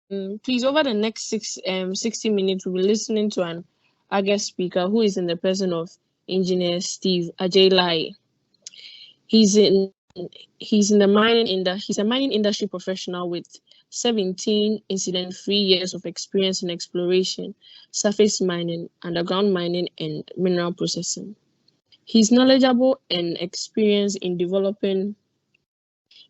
Please, over the next 60 minutes, we'll be listening to an our guest speaker who is in the person of engineer Steve Adjei-Laryea. He's in he's in the he's a mining industry professional with 17 incident-free years of experience in exploration, surface mining, underground mining, and mineral processing. He's knowledgeable and experienced in developing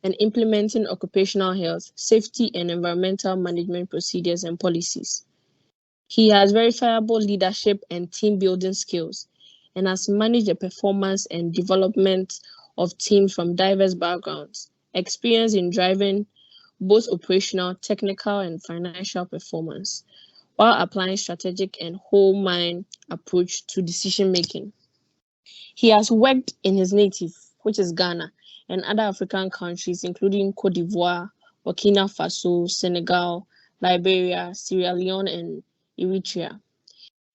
and implementing occupational health, safety, and environmental management procedures and policies. He has verifiable leadership and team building skills and has managed the performance and development of teams from diverse backgrounds, experience in driving both operational, technical, and financial performance, while applying strategic and whole mind approach to decision making. He has worked in his native, which is Ghana, and other African countries, including Cote d'Ivoire, Burkina Faso, Senegal, Liberia, Sierra Leone, and Eritrea.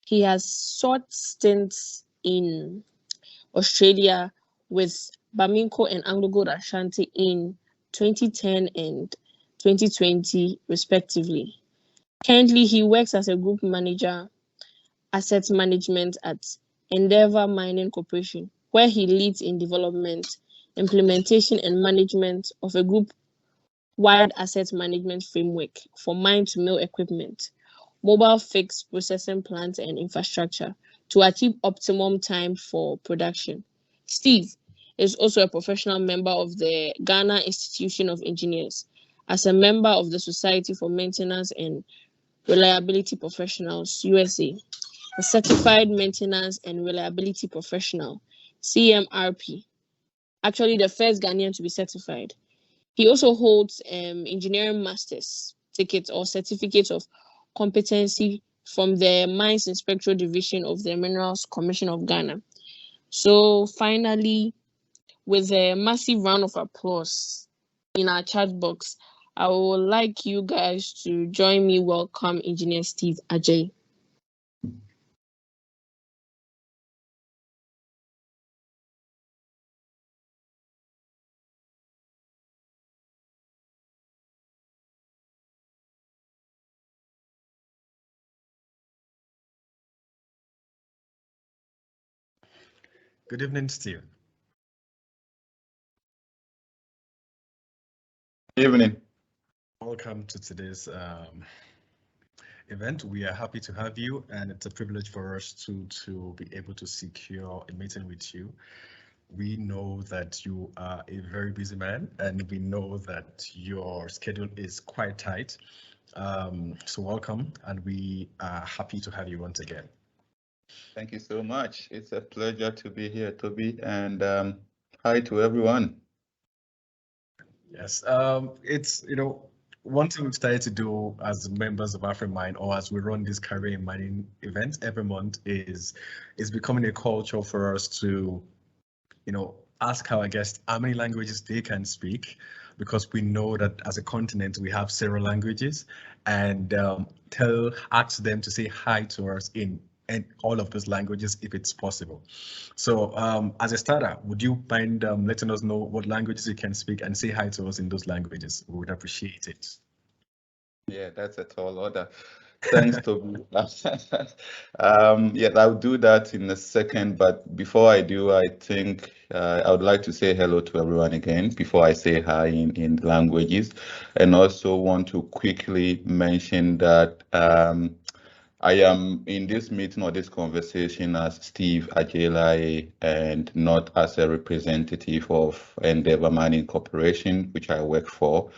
He has sought stints in Australia with Baminco and Anglo Gold Ashanti in 2010 and 2020, respectively. Currently, he works as a group manager, asset management at Endeavour Mining Corporation, where he leads in development, implementation, and management of a group-wide asset management framework for mine-to-mill equipment, mobile fixed processing plants, and infrastructure to achieve optimum time for production. Steve is also a professional member of the Ghana Institution of Engineers, as a member of the Society for Maintenance and Reliability Professionals, USA, a Certified Maintenance and Reliability Professional, CMRP, actually the first Ghanaian to be certified. He also holds engineering master's ticket or certificate of competency from the Mines Inspectorate Division of the Minerals Commission of Ghana. So finally, with a massive round of applause in our chat box, I would like you guys to join me welcome Engineer Steve Adjei. Good evening, Steve. Good evening. Welcome to today's event. We are happy to have you, and it's a privilege for us to be able to secure a meeting with you. We know that you are a very busy man, and we know that your schedule is quite tight. So welcome, and we are happy to have you once again. Thank you so much. It's a pleasure to be here, Tobi, and hi to everyone. Yes, it's, one thing we've started to do as members of AfriMine, or as we run this career in mining event every month, is becoming a culture for us to, ask our guests how many languages they can speak, because we know that as a continent we have several languages, and ask them to say hi to us in all of those languages if it's possible. So as a starter, would you mind letting us know what languages you can speak and say hi to us in those languages? We would appreciate it. Yeah, that's a tall order. Thanks, Tobi. Yeah, I'll do that in a second, but before I do, I think I would like to say hello to everyone again before I say hi in languages, and also want to quickly mention that I am in this meeting or this conversation as Steve Adjei-Laryea and not as a representative of Endeavour Mining Corporation, which I work for.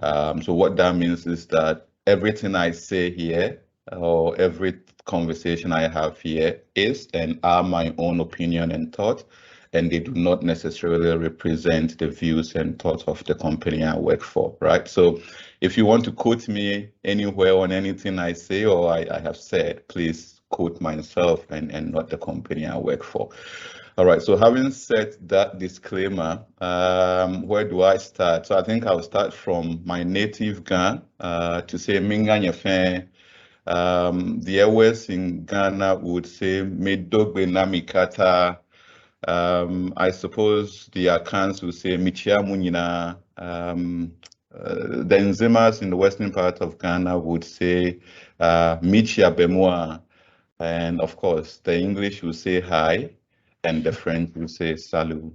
So what that means is that everything I say here or every conversation I have here is and are my own opinion and thought, and they do not necessarily represent the views and thoughts of the company I work for, right? So if you want to quote me anywhere on anything I say or I have said, please quote myself and not the company I work for. All right, so having said that disclaimer, where do I start? So I think I'll start from my native Ghana to say Minga Nyefe. The airways in Ghana would say Medogbe Namikata. I suppose the accounts will say Michia Munina. the Nzimas in the western part of Ghana would say Michia Bemwa, and of course the English will say hi, and the French will say salut.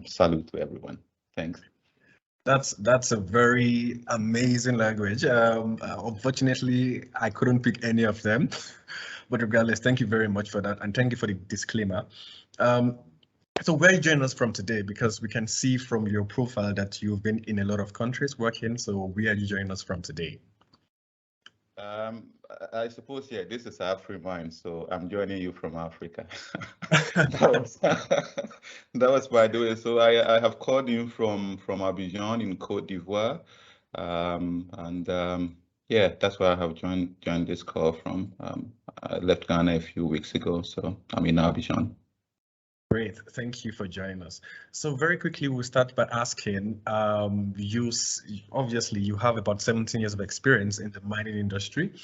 Salut to everyone. Thanks. That's a very amazing language. Unfortunately, I couldn't pick any of them, but regardless, thank you very much for that, and thank you for the disclaimer. So where are you joining us from today? Because we can see from your profile that you've been in a lot of countries working. So where are you joining us from today? I suppose, yeah, this is AfriMine, so I'm joining you from Africa. that was by the way. So I have called in from Abidjan in Côte d'Ivoire, yeah, that's where I have joined this call from. I left Ghana a few weeks ago, so I'm in Abidjan. Great, thank you for joining us. So very quickly, we'll start by asking, obviously you have about 17 years of experience in the mining industry.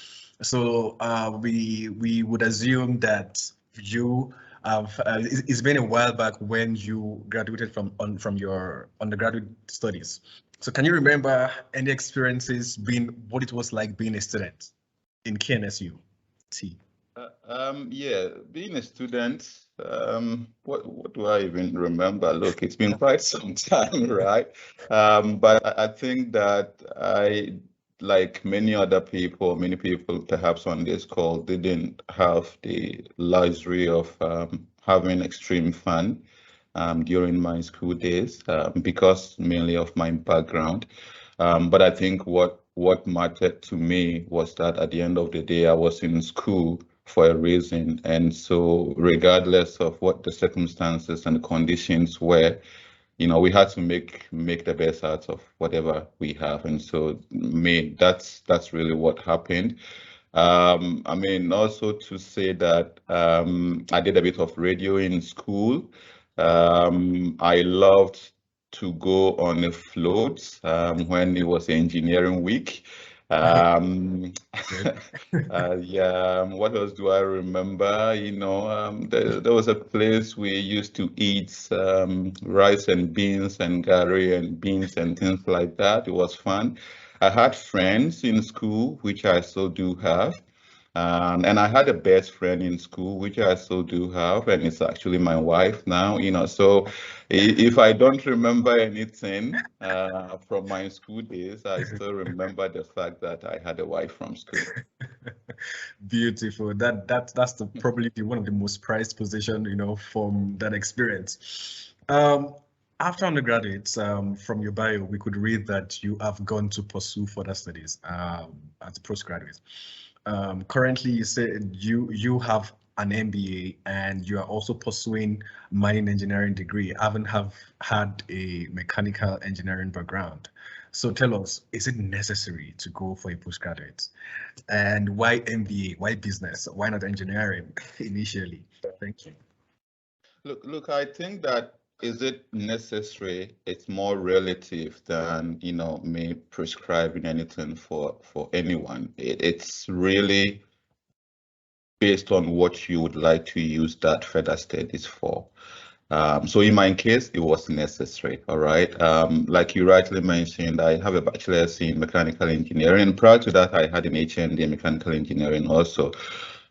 So we would assume that you have, it's been a while back when you graduated from your undergraduate studies. So can you remember any experiences what it was like being a student in KNSU? Yeah, being a student, what do I even remember? Look, it's been quite some time, right? But I think that like many people perhaps on this call, didn't have the luxury of having extreme fun during my school days because mainly of my background. But I think what mattered to me was that at the end of the day, I was in school for a reason. And so regardless of what the circumstances and conditions were, we had to make the best out of whatever we have. And so that's really what happened. I mean, also to say that I did a bit of radio in school. I loved to go on a float when it was engineering week. Yeah, what else do I remember? There was a place we used to eat rice and beans and curry and beans and things like that. It was fun. I had friends in school, which I still do have. And I had a best friend in school, which I still do have, and it's actually my wife now, so if I don't remember anything from my school days, I still remember the fact that I had a wife from school. Beautiful. That's probably one of the most prized position, from that experience. After undergraduate, from your bio, we could read that you have gone to pursue further studies as a postgraduate. Currently, you said you have an MBA and you are also pursuing mining engineering degree. I haven't had a mechanical engineering background. So tell us, is it necessary to go for a postgraduate? And why MBA? Why business? Why not engineering initially? Thank you. Look, I think that is it necessary? It's more relative than me prescribing anything for anyone. It's really based on what you would like to use that further studies for. So in my case, it was necessary. All right. Like you rightly mentioned, I have a bachelor's in mechanical engineering. Prior to that, I had an HND in mechanical engineering also.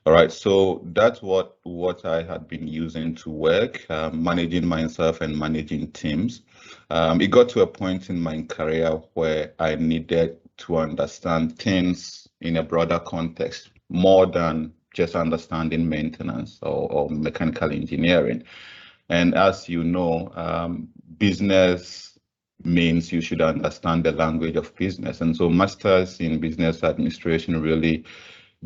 All right, so that's what I had been using to work, managing myself and managing teams. It got to a point in my career where I needed to understand things in a broader context, more than just understanding maintenance or mechanical engineering. And as you know, business means you should understand the language of business. And so masters in business administration really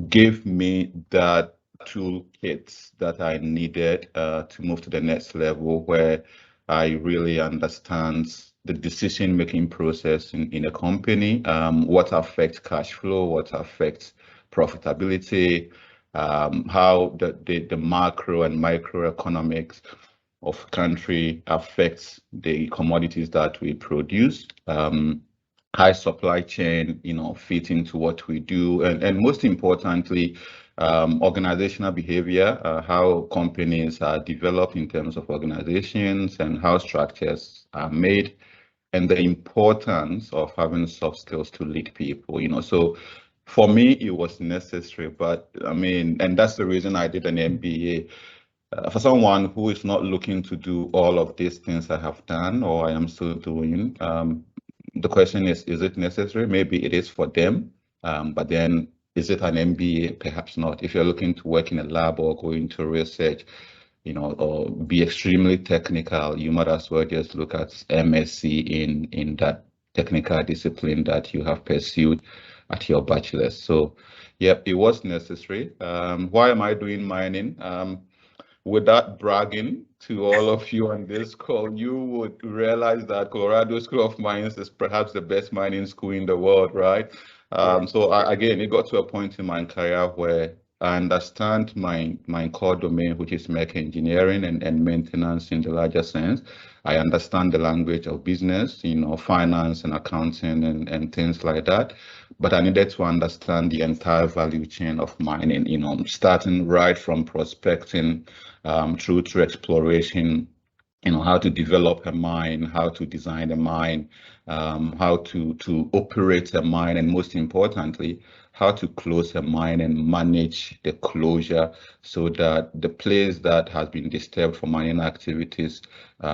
gave me that toolkit that I needed to move to the next level, where I really understand the decision-making process in a company, what affects cash flow, what affects profitability, how the macro and microeconomics of country affects the commodities that we produce. High supply chain, fit into what we do, and most importantly, organizational behavior, how companies are developed in terms of organizations and how structures are made. and the importance of having soft skills to lead people, you know. So for me, it was necessary, but I mean, and that's the reason I did an MBA. For someone who is not looking to do all of these things I have done or I am still doing, the question is it necessary? Maybe it is for them, but then is it an MBA? Perhaps not. If you're looking to work in a lab or go into research, you know, or be extremely technical, you might as well just look at MSc in that technical discipline that you have pursued at your bachelor's. So, yep, it was necessary. Why am I doing mining? Without bragging to all of you on this call, you would realize that Colorado School of Mines is perhaps the best mining school in the world, right? So again, it got to a point in my career where I understand my core domain, which is mech engineering and maintenance in the larger sense. I understand the language of business, you know, finance and accounting and things like that. But I needed to understand the entire value chain of mining, you know, starting right from prospecting through to exploration, you know, how to develop a mine, how to design a mine, how to operate a mine, and most importantly, how to close a mine and manage the closure so that the place that has been disturbed for mining activities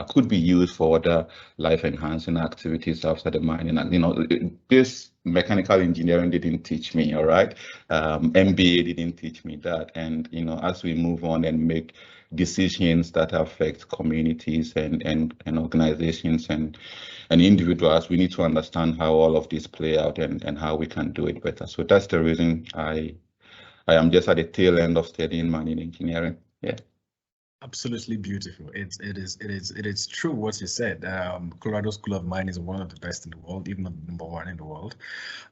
could be used for other life-enhancing activities after the mining. And, you know, this mechanical engineering didn't teach me, all right? MBA didn't teach me that. And, you know, as we move on and make decisions that affect communities and organizations and individuals, we need to understand how all of this play out and how we can do it better. So that's the reason I am just at the tail end of studying mining engineering. Yeah. Absolutely beautiful. It is true what you said. Colorado School of Mine is one of the best in the world, if not number one in the world.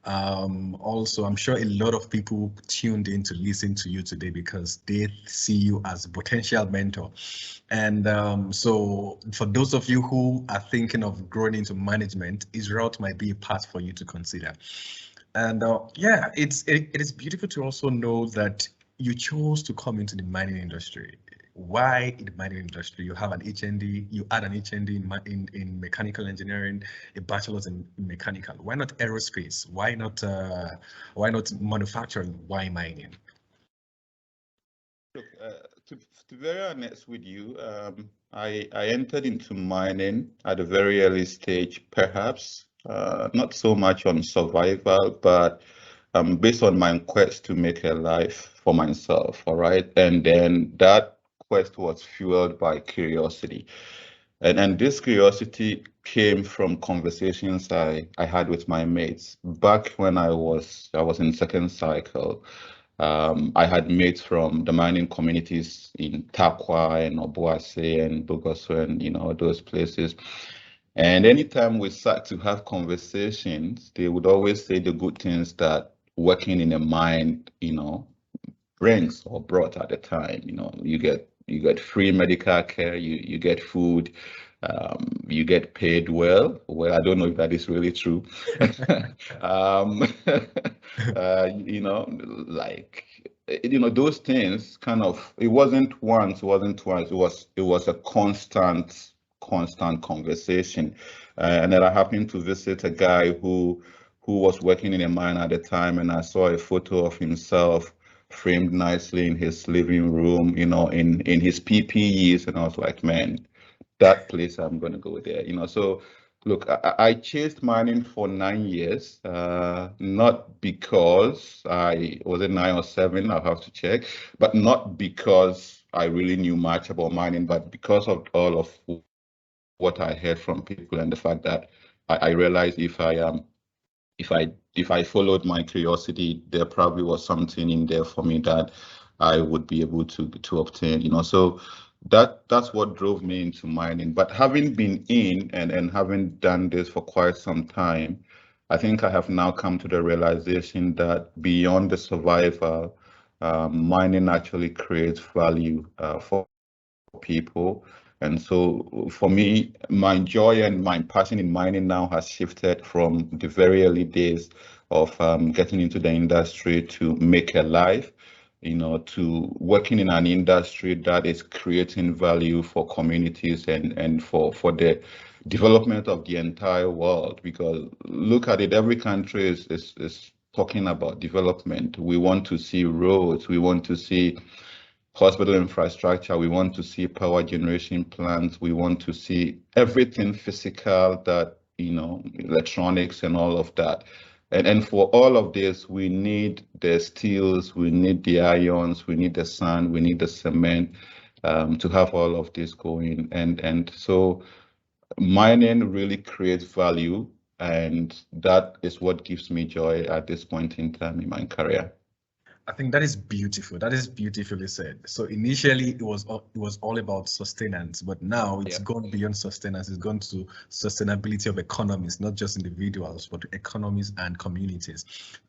Also, I'm sure a lot of people tuned in to listen to you today because they see you as a potential mentor. And so for those of you who are thinking of growing into management, Israel might be a path for you to consider. And yeah, it is beautiful to also know that you chose to come into the mining industry. Why in the mining industry? You have an HND, you add an HND in mechanical engineering, a bachelor's in mechanical. Why not aerospace? Why not manufacturing? Why mining? Look, to be very honest with you, I entered into mining at a very early stage, perhaps not so much on survival, but based on my quest to make a life for myself, all right? And then that quest was fueled by curiosity. And this curiosity came from conversations I had with my mates back when I was in second cycle. I had mates from the mining communities in Takwa and Obuasi and Bogoso and, you know, those places. And anytime we sat to have conversations, they would always say the good things that working in a mine, you know, brings or brought at the time. You know, you get free medical care, you get food, you get paid well. Well, I don't know if that is really true. You know, like, you know, those things kind of, it wasn't once, it wasn't twice, it was a constant conversation. And then I happened to visit a guy who was working in a mine at the time, and I saw a photo of himself framed nicely in his living room, you know, in his PPEs, and I was like, man, that place, I'm going to go there, you know. So look, I chased mining for 9 years, not because was it 9 or 7, I'll have to check, but not because I really knew much about mining, but because of all of what I heard from people and the fact that I realized if I followed my curiosity, there probably was something in there for me that I would be able to obtain, you know. So that's what drove me into mining. But having been in and having done this for quite some time, I think I have now come to the realization that beyond the survival, mining actually creates value for people. And so for me, my joy and my passion in mining now has shifted from the very early days of getting into the industry to make a life, to working in an industry that is creating value for communities and for the development of the entire world. Because look at it, every country is talking about development. We want to see roads, we want to see hospital infrastructure, we want to see power generation plants, we want to see everything physical, that electronics and all of that. And for all of this, we need the steels, we need the ions, we need the sand, we need the cement to have all of this going. And so mining really creates value, and that is what gives me joy at this point in time in my career. I think that is beautiful. That is beautifully said. So initially it was all about sustenance, but now it's gone beyond sustenance. It's gone to sustainability of economies, not just individuals, but economies and communities.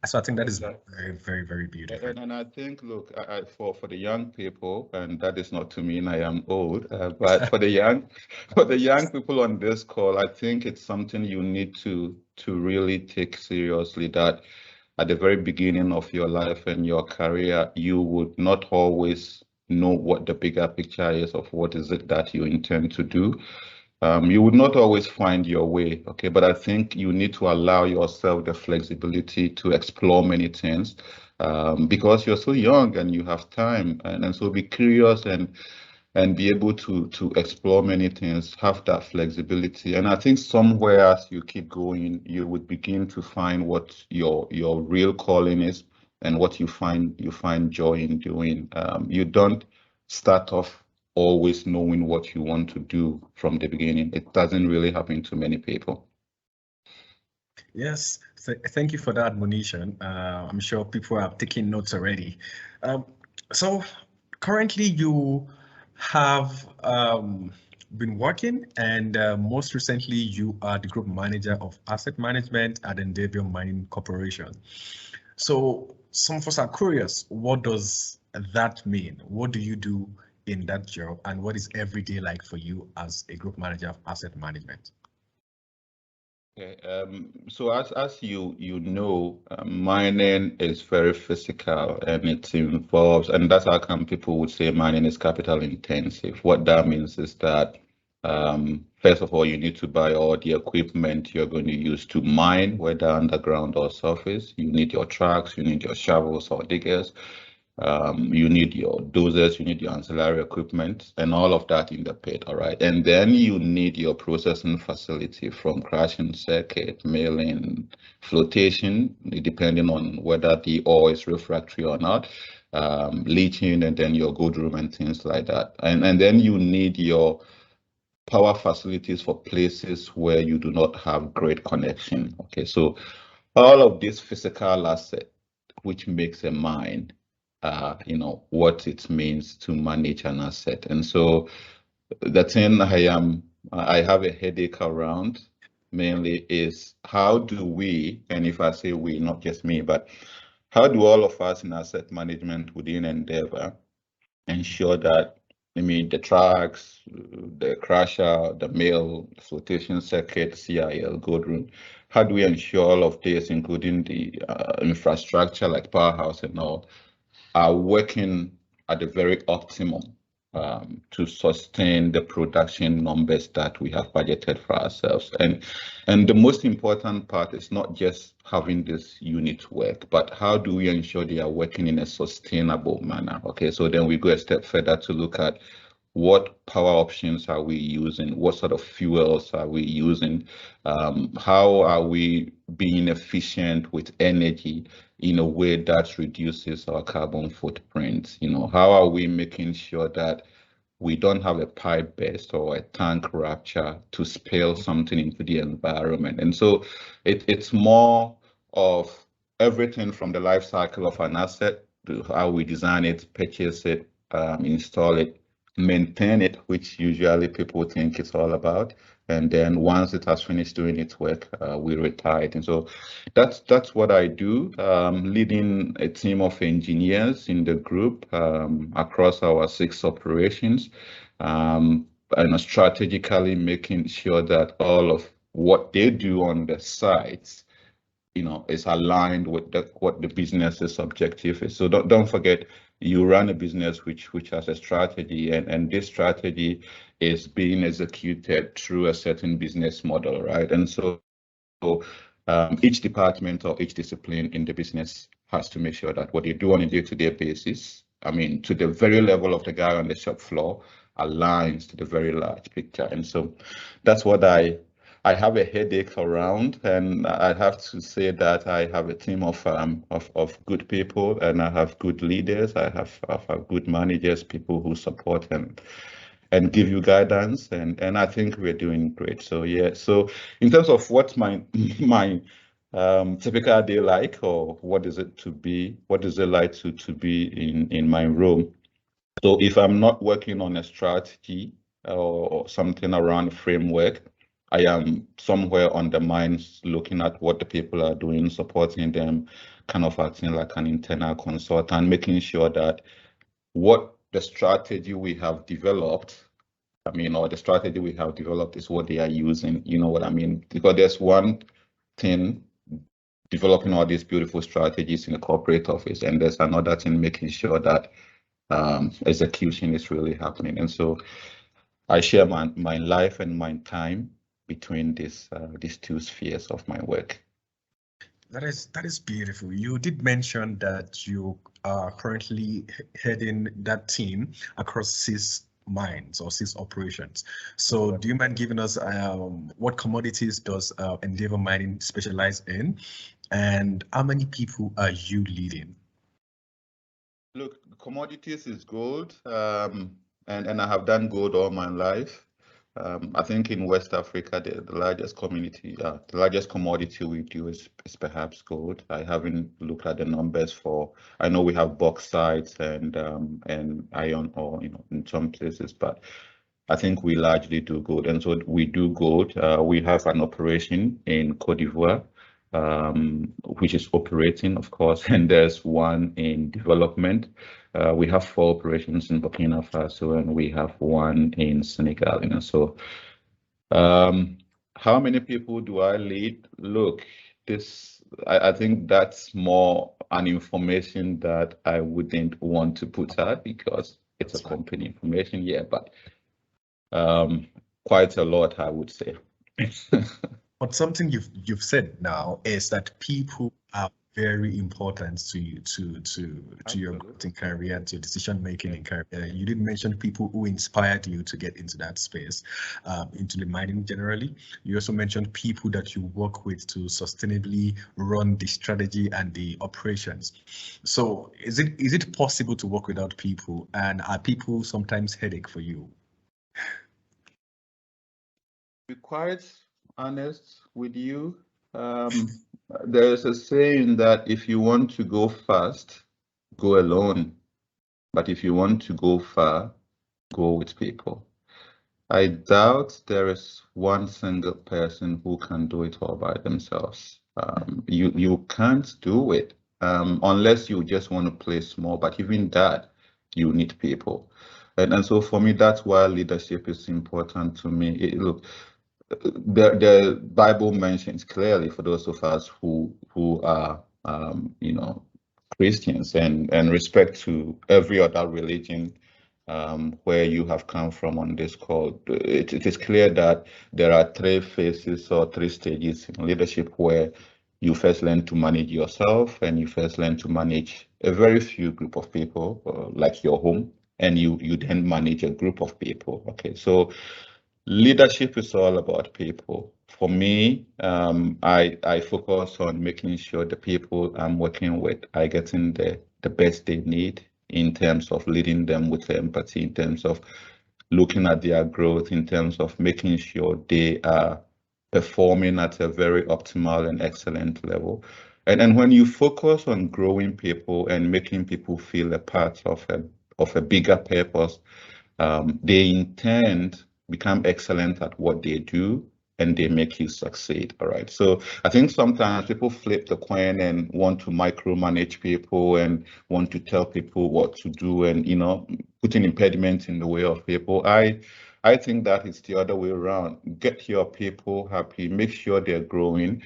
So I think that is very, very, very beautiful. And I think, look, for the young people, and that is not to mean I am old, but for the young people on this call, I think it's something you need to really take seriously, that at the very beginning of your life and your career, you would not always know what the bigger picture is of what is it that you intend to do. You would not always find your way, okay? But I think you need to allow yourself the flexibility to explore many things because you're so young and you have time. And so be curious and be able to explore many things, have that flexibility. And I think somewhere as you keep going, you would begin to find what your real calling is and what you find joy in doing. You don't start off always knowing what you want to do from the beginning. It doesn't really happen to many people. Yes, thank you for that, Monisha. I'm sure people are taking notes already. So currently you have been working, and most recently you are the group manager of asset management at Endeavour Mining Corporation. So some of us are curious, what does that mean? What do you do in that job, and what is every day like for you as a group manager of asset management? Okay, so as you know, mining is very physical, and it involves, and that's how come people would say mining is capital intensive. What that means is that first of all, you need to buy all the equipment you're going to use to mine, whether underground or surface. You need your trucks, you need your shovels or diggers. You need your dozers, you need your ancillary equipment, and all of that in the pit, all right? And then you need your processing facility, from crushing circuit, milling, flotation, depending on whether the ore is refractory or not, leaching, and then your gold room and things like that. And then you need your power facilities for places where you do not have great connection, okay? So all of this physical asset, which makes a mine, what it means to manage an asset. And so the thing I have a headache around mainly is, how do we, and if I say we, not just me, but how do all of us in asset management within Endeavour ensure that, the trucks, the crusher, the mill, flotation circuit, CIL, gold room, how do we ensure all of this, including the infrastructure like powerhouse and all, are working at the very optimum to sustain the production numbers that we have budgeted for ourselves? And the most important part is not just having this unit work, but how do we ensure they are working in a sustainable manner? Okay, so then we go a step further to look at what power options are we using, what sort of fuels are we using, how are we being efficient with energy in a way that reduces our carbon footprint? How are we making sure that we don't have a pipe burst or a tank rupture to spill something into the environment? And so it's more of everything from the life cycle of an asset to how we design it, purchase it, install it, maintain it, which usually people think it's all about. And then once it has finished doing its work, we retire it. And so that's what I do, leading a team of engineers in the group across our 6 operations, and strategically making sure that all of what they do on the sites is aligned with what the business's objective is. So don't forget, you run a business which has a strategy, and this strategy is being executed through a certain business model, right? And so each department or each discipline in the business has to make sure that what they do on a day-to-day basis, I mean, to the very level of the guy on the shop floor, aligns to the very large picture. And so that's what I have a headache around, and I have to say that I have a team of good people, and I have good leaders. I have good managers, people who support and give you guidance, and I think we're doing great. So yeah. So in terms of what's my typical day like, or what is it like to be in my role? So if I'm not working on a strategy or something around a framework, I am somewhere on the mines looking at what the people are doing, supporting them, kind of acting like an internal consultant, making sure that what the strategy we have developed, or the strategy we have developed is what they are using, you know what I mean? Because there's one thing developing all these beautiful strategies in the corporate office, and there's another thing making sure that execution is really happening. And so I share my life and my time between these two spheres of my work. That is beautiful. You did mention that you are currently heading that team across 6 mines or 6 operations. So do you mind giving us what commodities does Endeavour Mining specialize in, and how many people are you leading? Look, commodities is gold, and I have done gold all my life. I think in West Africa, the largest commodity we do is perhaps gold. I haven't looked at the numbers I know we have bauxite and iron ore, in some places, but I think we largely do gold. And so we do gold. We have an operation in Côte d'Ivoire, which is operating, of course, and there's one in development. We have 4 operations in Burkina Faso, and we have one in Senegal. So how many people do I lead? Look, I think that's more an information that I wouldn't want to put out because it's a company information, yeah, but quite a lot, I would say. But something you've said now is that people are very important to you, to your growth in career, to your decision making in career. You did mention people who inspired you to get into that space, into the mining generally. You also mentioned people that you work with to sustainably run the strategy and the operations. So is it possible to work without people, and are people sometimes headache for you? Be quite honest with you. There's a saying that if you want to go fast, go alone. But if you want to go far, go with people. I doubt there is one single person who can do it all by themselves. You can't do it unless you just want to play small. But even that, you need people. And so for me, that's why leadership is important to me. Look, the Bible mentions clearly for those of us who are Christians and respect to every other religion where you have come from on this call. It is clear that there are 3 phases or 3 stages in leadership where you first learn to manage yourself, and you first learn to manage a very few group of people, like your home, and you then manage a group of people. Okay, so leadership is all about people. For me, I focus on making sure the people I'm working with are getting the best they need in terms of leading them with empathy, in terms of looking at their growth, in terms of making sure they are performing at a very optimal and excellent level. And when you focus on growing people and making people feel a part of a bigger purpose, they in turn become excellent at what they do, and they make you succeed. All right. So I think sometimes people flip the coin and want to micromanage people and want to tell people what to do, and putting impediments in the way of people. I I think that is the other way around. Get your people happy, make sure they're growing,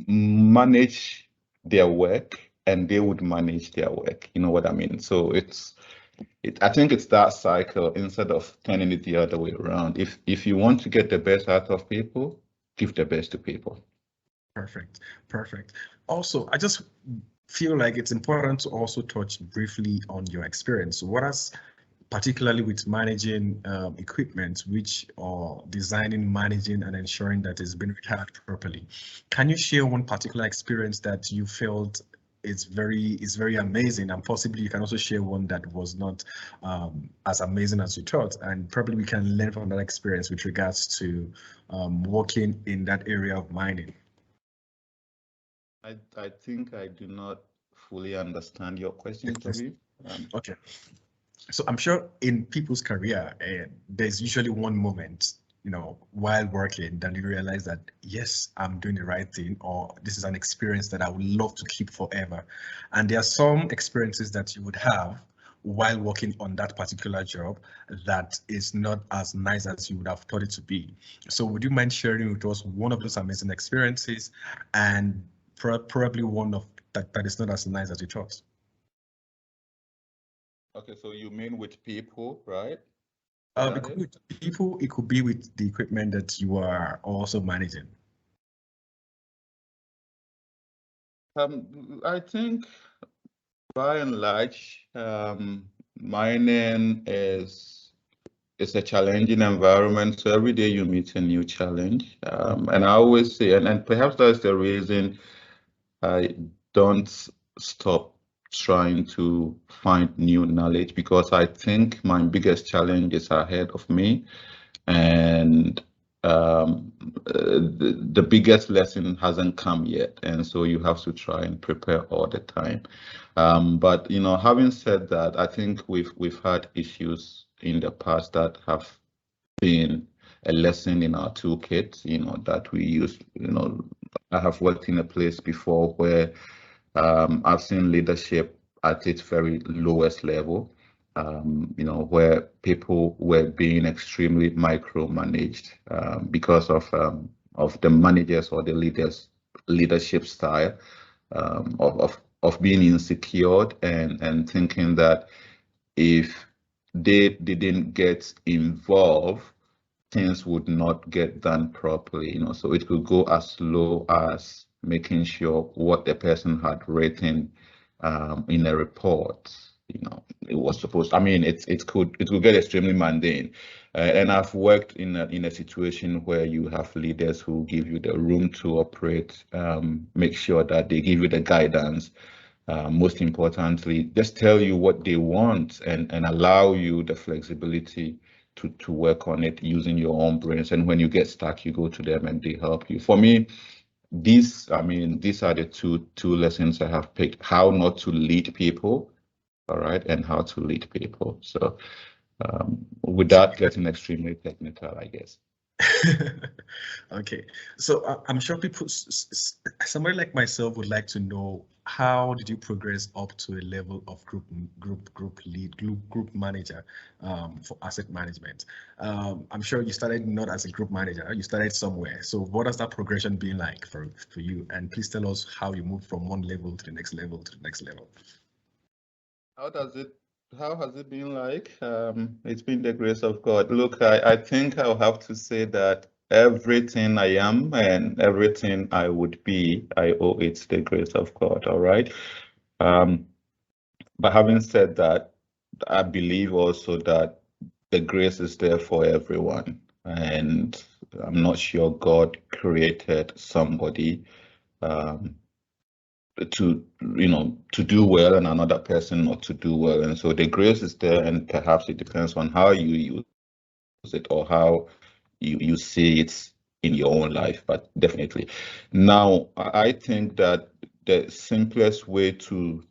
manage their work, and they would manage their work. You know what I mean? So I think it's that cycle instead of turning it the other way around. If you want to get the best out of people, give the best to people. Perfect, perfect. Also, I just feel like it's important to also touch briefly on your experience. What has, particularly with managing equipment, which are designing, managing, and ensuring that it's been retired properly. Can you share one particular experience that you felt is very amazing, and possibly you can also share one that was not as amazing as you thought, and probably we can learn from that experience with regards to working in that area of mining. I think I do not fully understand your question, Tobi. Okay. So I'm sure in people's career, there's usually one moment, while working, that you realize that, yes, I'm doing the right thing, or this is an experience that I would love to keep forever. And there are some experiences that you would have while working on that particular job that is not as nice as you would have thought it to be. So would you mind sharing with us one of those amazing experiences, and probably one of that is not as nice as you thought? Okay, so you mean with people, right? It could be with people, it could be with the equipment that you are also managing. I think by and large, mining is a challenging environment. So every day you meet a new challenge. And I always say, and perhaps that's the reason I don't stop trying to find new knowledge, because I think my biggest challenge is ahead of me, and the biggest lesson hasn't come yet, and so you have to try and prepare all the time. But having said that, I think we've had issues in the past that have been a lesson in our toolkit, that we use. I have worked in a place before where I've seen leadership at its very lowest level, where people were being extremely micromanaged because of the managers or the leadership style, of being insecure and thinking that if they didn't get involved, things would not get done properly. So it could go as low as making sure what the person had written in a report, it was supposed. I mean, it could get extremely mundane. And I've worked in a situation where you have leaders who give you the room to operate, make sure that they give you the guidance. Most importantly, just tell you what they want and allow you the flexibility to work on it using your own brains. And when you get stuck, you go to them and they help you. For me, these are the two lessons I have picked: how not to lead people, all right, and how to lead people. So without getting extremely technical, I guess. Okay, so I'm sure somebody like myself would like to know, how did you progress up to a level of group lead, group manager for asset management? I'm sure you started not as a group manager, you started somewhere. So what has that progression been like for you? And please tell us how you moved from one level to the next level to the next level. How has it been like? It's been the grace of God. Look, I think I'll have to say that everything I am and everything I would be, I owe it to the grace of God, all right? But having said that, I believe also that the grace is there for everyone. And I'm not sure God created somebody to do well and another person not to do well. And so the grace is there, and perhaps it depends on how you use it or how you see it in your own life, but definitely. Now, I think that the simplest way to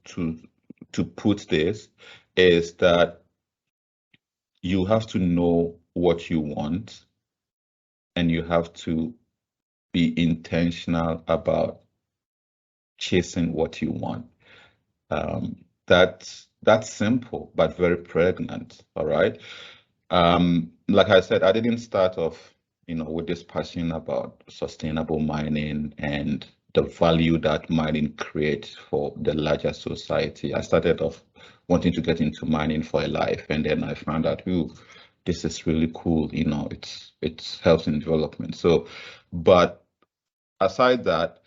put this is that you have to know what you want, and you have to be intentional about chasing what you want. That's simple, but very pregnant, all right? Like I said, I didn't start off, with this passion about sustainable mining and the value that mining creates for the larger society. I started off wanting to get into mining for a life, and then I found out, ooh, this is really cool. It helps in development. So, but aside that,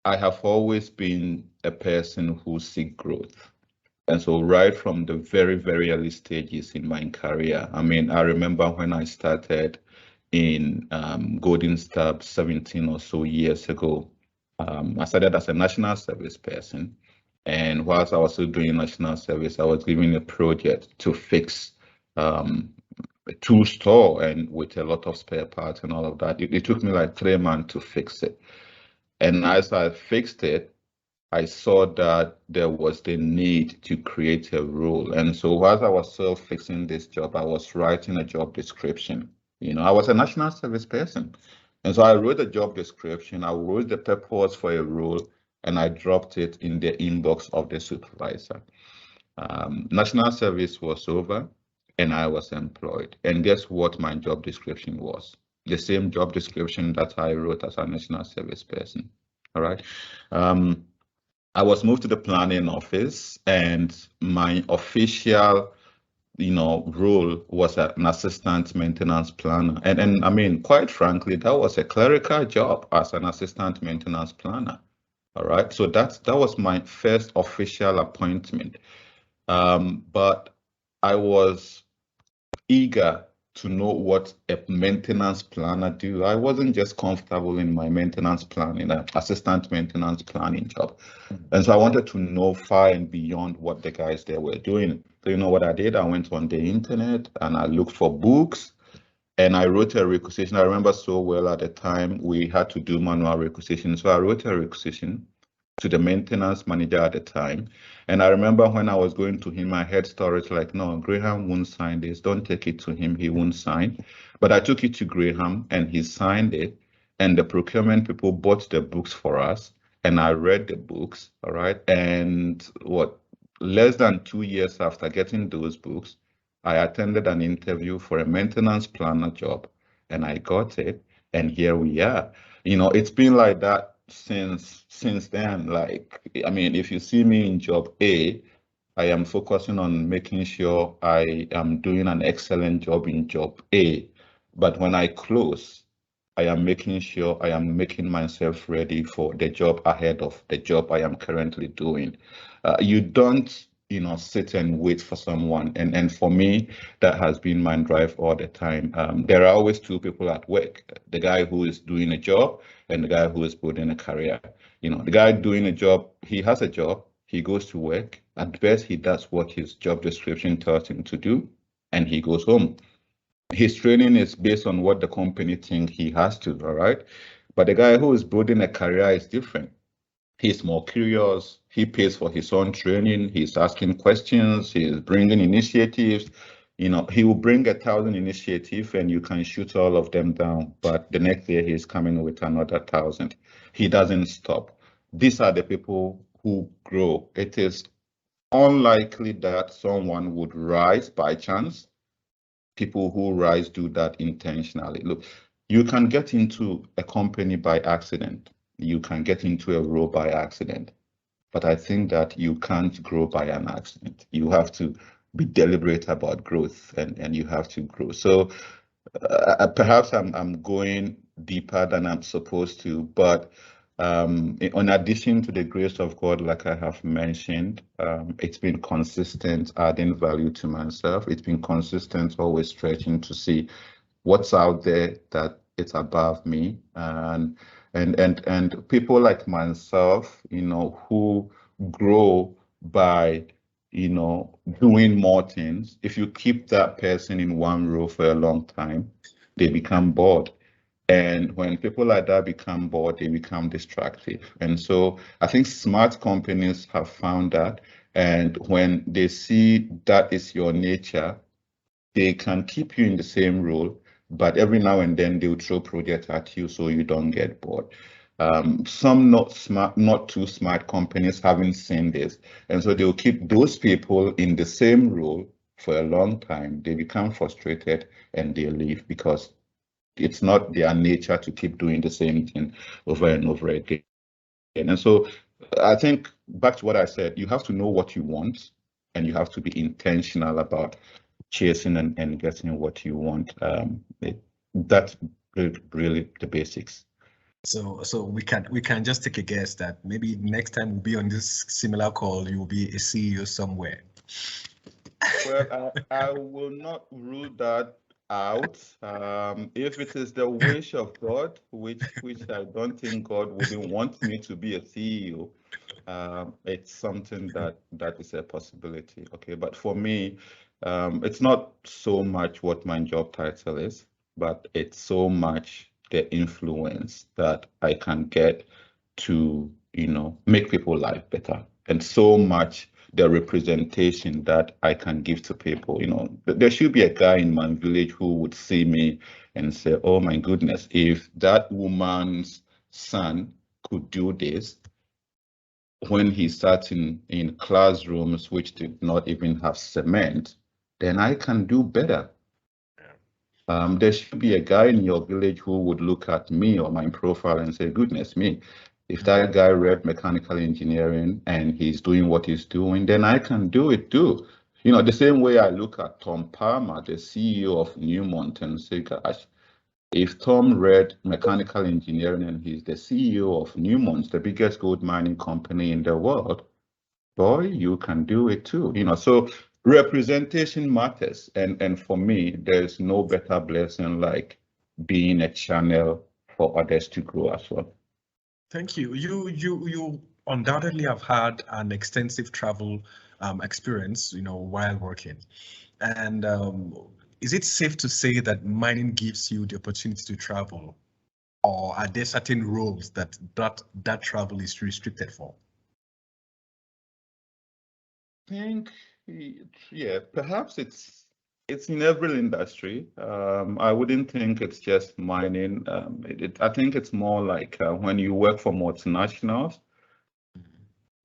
I have always been a person who seek growth. And so right from the very, very early stages in my career, I mean, I remember when I started in Golden Star 17 or so years ago. I started as a national service person. And whilst I was still doing national service, I was given a project to fix a tool store and with a lot of spare parts and all of that. It took me like 3 months to fix it. And as I fixed it, I saw that there was the need to create a role. And so as I was still fixing this job, I was writing a job description. I was a national service person. And so I wrote a job description, I wrote the purpose for a role, and I dropped it in the inbox of the supervisor. National service was over and I was employed. And guess what my job description was? The same job description that I wrote as a national service person. All right. I was moved to the planning office, and my official, role was an assistant maintenance planner. And I mean, quite frankly, that was a clerical job as an assistant maintenance planner. All right. So that was my first official appointment. But I was eager to know what a maintenance planner do. I wasn't just comfortable in my maintenance planning, assistant maintenance planning job. And so I wanted to know far and beyond what the guys there were doing. So you know what I did? I went on the internet and I looked for books and I wrote a requisition. I remember so well at the time we had to do manual requisition. So I wrote a requisition to the maintenance manager at the time. And I remember when I was going to him, I heard stories like, no, Graham won't sign this. Don't take it to him. He won't sign. But I took it to Graham and he signed it. And the procurement people bought the books for us. And I read the books. All right. And less than 2 years after getting those books, I attended an interview for a maintenance planner job and I got it. And here we are. It's been like that since then. Like, I mean, if you see me in job A, I am focusing on making sure I am doing an excellent job in job A. But when I close, I am making sure I am making myself ready for the job ahead of the job I am currently doing. You don't, sit and wait for someone. And for me, that has been my drive all the time. There are always two people at work, the guy who is doing a job and the guy who is building a career. The guy doing a job, he has a job, he goes to work. At best, he does what his job description tells him to do, and he goes home. His training is based on what the company thinks he has to, all right? But the guy who is building a career is different. He's more curious. He pays for his own training. He's asking questions. He's bringing initiatives. He will bring 1,000 initiatives and you can shoot all of them down. But the next year he's coming with another 1,000. He doesn't stop. These are the people who grow. It is unlikely that someone would rise by chance. People who rise do that intentionally. Look, you can get into a company by accident. You can get into a role by accident. But I think that you can't grow by an accident. You have to be deliberate about growth and you have to grow. So perhaps I'm going deeper than I'm supposed to, but in addition to the grace of God, like I have mentioned, it's been consistent adding value to myself. It's been consistent always stretching to see what's out there that it's above me, and people like myself, who grow by doing more things. If you keep that person in one role for a long time, they become bored. And when people like that become bored, they become distractive. And so I think smart companies have found that. And when they see that is your nature, they can keep you in the same role, but every now and then they'll throw projects at you so you don't get bored. Some not too smart companies haven't seen this. And so they'll keep those people in the same role for a long time, they become frustrated and they leave because it's not their nature to keep doing the same thing over and over again. And so I think back to what I said, you have to know what you want and you have to be intentional about chasing and getting what you want. That's really the basics. So we can just take a guess that maybe next time we'll be on this similar call, you'll be a CEO somewhere. Well, I will not rule that out. If it is the wish of God, which I don't think God wouldn't want me to be a CEO, it's something that is a possibility. Okay, but for me, it's not so much what my job title is, but it's so much the influence that I can get to, make people's life better, and so much the representation that I can give to people. There should be a guy in my village who would see me and say, oh my goodness, if that woman's son could do this when he sat in classrooms which did not even have cement, then I can do better. There should be a guy in your village who would look at me or my profile and say, goodness me, if that guy read mechanical engineering and he's doing what he's doing, then I can do it too. The same way I look at Tom Palmer, the CEO of Newmont, and say, gosh, if Tom read mechanical engineering and he's the CEO of Newmont, the biggest gold mining company in the world, boy, you can do it too. So representation matters. And for me, there's no better blessing like being a channel for others to grow as well. Thank you. You undoubtedly have had an extensive travel experience, while working. And is it safe to say that mining gives you the opportunity to travel, or are there certain roles that travel is restricted for? I think, yeah, perhaps it's in every industry. I wouldn't think it's just mining. I think it's more like when you work for multinationals.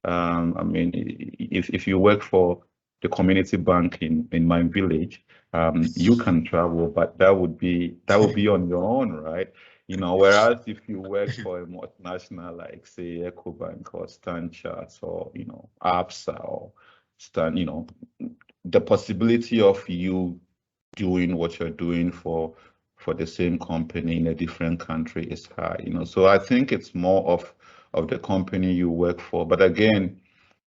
I mean, if you work for the community bank in my village, you can travel, but that would be on your own, right? Whereas if you work for a multinational like say EcoBank or StanChart or ABSA or Stan, the possibility of you doing what you're doing for the same company in a different country is high. So I think it's more of the company you work for. But again,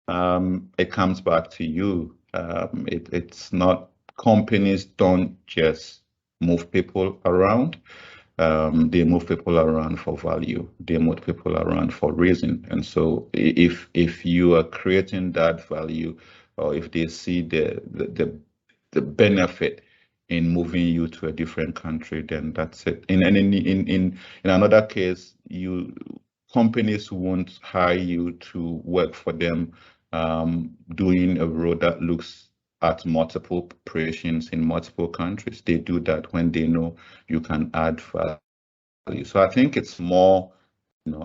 it comes back to you. It's not, companies don't just move people around. They move people around for value. They move people around for reason. And so if you are creating that value, or if they see the benefit in moving you to a different country, then that's it. In another case, companies won't hire you to work for them doing a role that looks at multiple operations in multiple countries. They do that when they know you can add value. So I think it's more,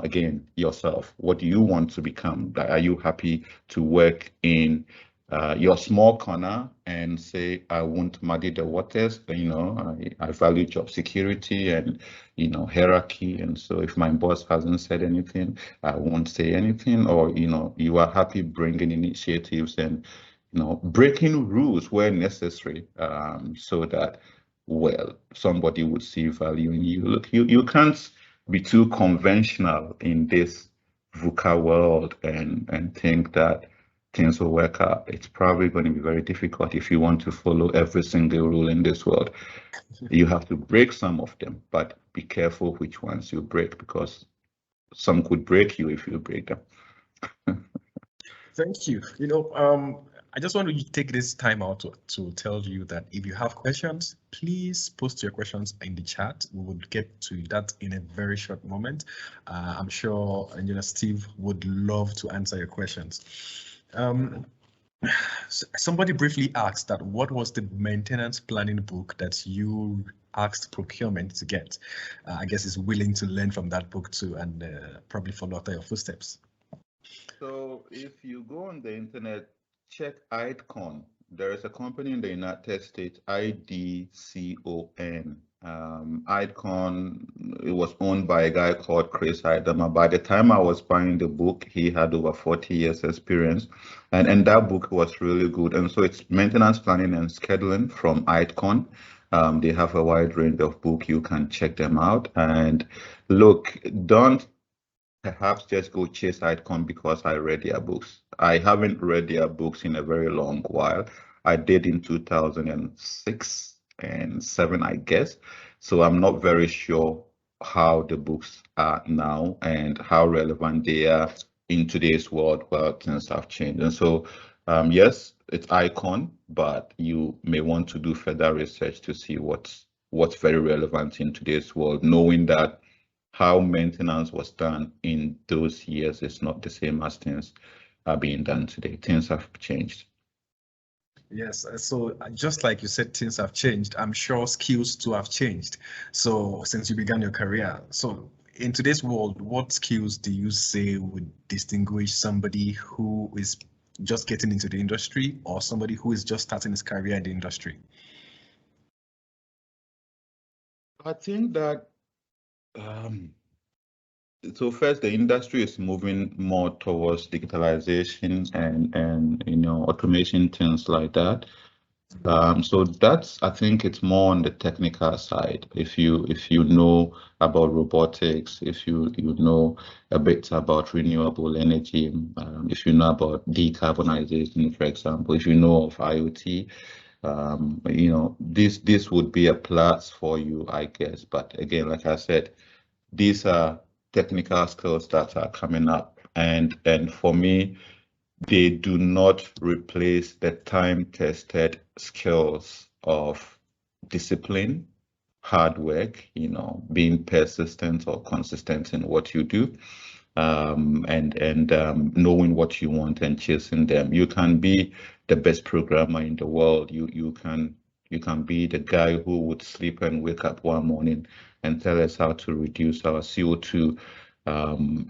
again, yourself. What do you want to become? Are you happy to work in your small corner and say, I won't muddy the waters? I value job security and, hierarchy. And so if my boss hasn't said anything, I won't say anything. Or, you are happy bringing initiatives and, breaking rules where necessary, so that, somebody would see value in you. Look, you can't be too conventional in this VUCA world and think that things will work out. It's probably going to be very difficult if you want to follow every single rule in this world. You have to break some of them, but be careful which ones you break, because some could break you if you break them. Thank you. I just want to take this time out to tell you that if you have questions, please post your questions in the chat. We will get to that in a very short moment. I'm sure Engineer Steve would love to answer your questions. Somebody briefly asked that what was the maintenance planning book that you asked procurement to get? I guess is willing to learn from that book too, and probably follow after your footsteps. So if you go on the internet, check IDCON, There is a company in the United States, IDCON. Icon, it was owned by a guy called Chris Idama. By the time I was buying the book, he had over 40 years experience, and that book was really good. And so it's maintenance planning and scheduling from Icon. They have a wide range of books. You can check them out. And look, don't perhaps just go chase Icon because I read their books. I haven't read their books in a very long while. I did in 2006 and 7, I guess. So I'm not very sure how the books are now and how relevant they are in today's world where things have changed. And so, yes, it's Icon, but you may want to do further research to see what's very relevant in today's world, knowing that how maintenance was done in those years is not the same as things are being done today. Things have changed. Yes, so just like you said, things have changed. I'm sure skills too have changed. So since you began your career, so in today's world, what skills do you say would distinguish somebody who is just getting into the industry or somebody who is just starting his career in the industry? I think that so first, the industry is moving more towards digitalization and automation, things like that. So that's, I think it's more on the technical side. If you know about robotics, if you know a bit about renewable energy, if you know about decarbonization, for example, if you know of IoT, this would be a plus for you, I guess. But again, like I said, these are technical skills that are coming up, and for me, they do not replace the time-tested skills of discipline, hard work, being persistent or consistent in what you do, and knowing what you want and chasing them. You can be the best programmer in the world. You can be the guy who would sleep and wake up one morning and tell us how to reduce our CO2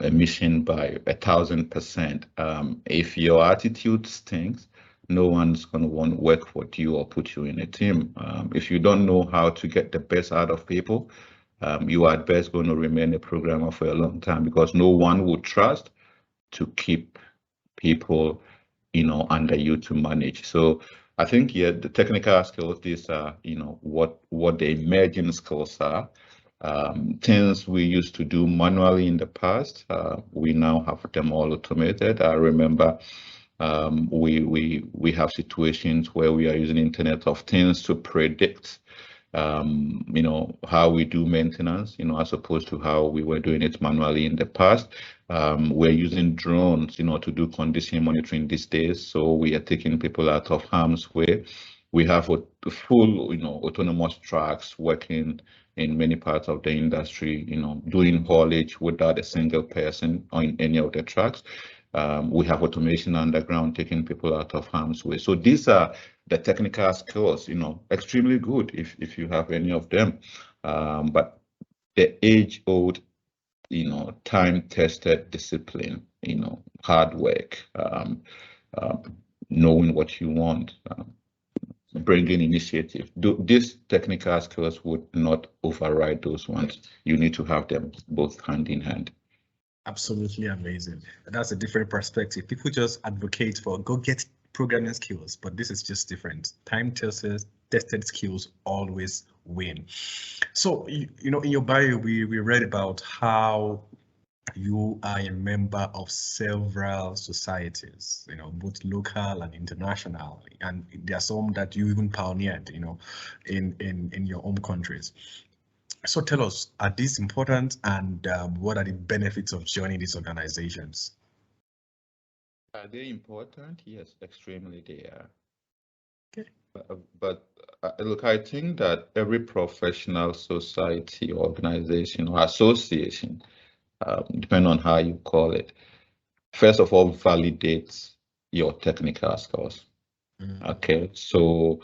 emission by 1,000%. If your attitude stinks, no one's going to want to work for you or put you in a team. If you don't know how to get the best out of people, you are at best going to remain a programmer for a long time, because no one would trust to keep people, under you to manage. So I think, yeah, the technical skills, these are, what the emerging skills are. Things we used to do manually in the past, we now have them all automated. I remember we have situations where we are using Internet of Things to predict how we do maintenance, as opposed to how we were doing it manually in the past. We're using drones, to do condition monitoring these days. So we are taking people out of harm's way. We have a full, autonomous trucks working in many parts of the industry, doing haulage without a single person on any of the trucks. We have automation underground taking people out of harm's way. So these are the technical skills, extremely good if you have any of them. But the age-old, time-tested discipline, hard work, knowing what you want, bringing initiative. These technical skills would not override those ones. You need to have them both hand in hand. Absolutely amazing. That's a different perspective. People just advocate for go get programming skills, but this is just different. Time-tested skills always win. So, in your bio, we read about how you are a member of several societies, both local and international, and there are some that you even pioneered, in your home countries. So tell us, are these important, and what are the benefits of joining these organizations? Are they important? Yes, extremely they are. Okay. But look, I think that every professional society, organization, or association, depending on how you call it, first of all, validates your technical skills. Okay, so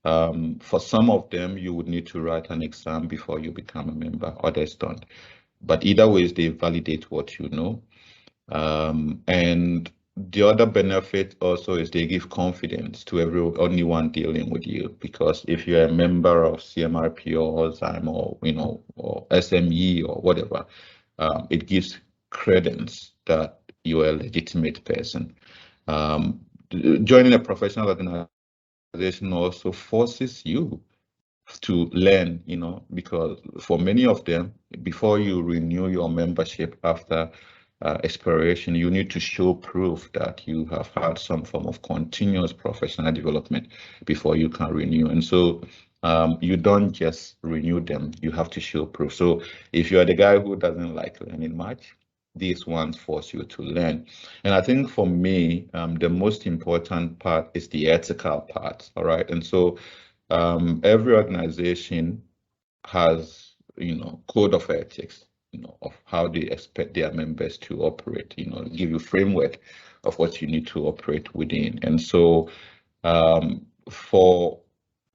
for some of them, you would need to write an exam before you become a member. Others don't. But either ways, they validate what you know. And the other benefit also is they give confidence to anyone dealing with you, because if you're a member of CMRP or Alzheimer or or SME or whatever, it gives credence that you're a legitimate person. Joining a professional organization also forces you to learn, because for many of them, before you renew your membership after expiration, you need to show proof that you have had some form of continuous professional development before you can renew. And so you don't just renew them, you have to show proof. So if you're the guy who doesn't like learning much, these ones force you to learn. And I think for me, the most important part is the ethical part, all right? And so every organization has, code of ethics, of how they expect their members to operate, give you framework of what you need to operate within. And so for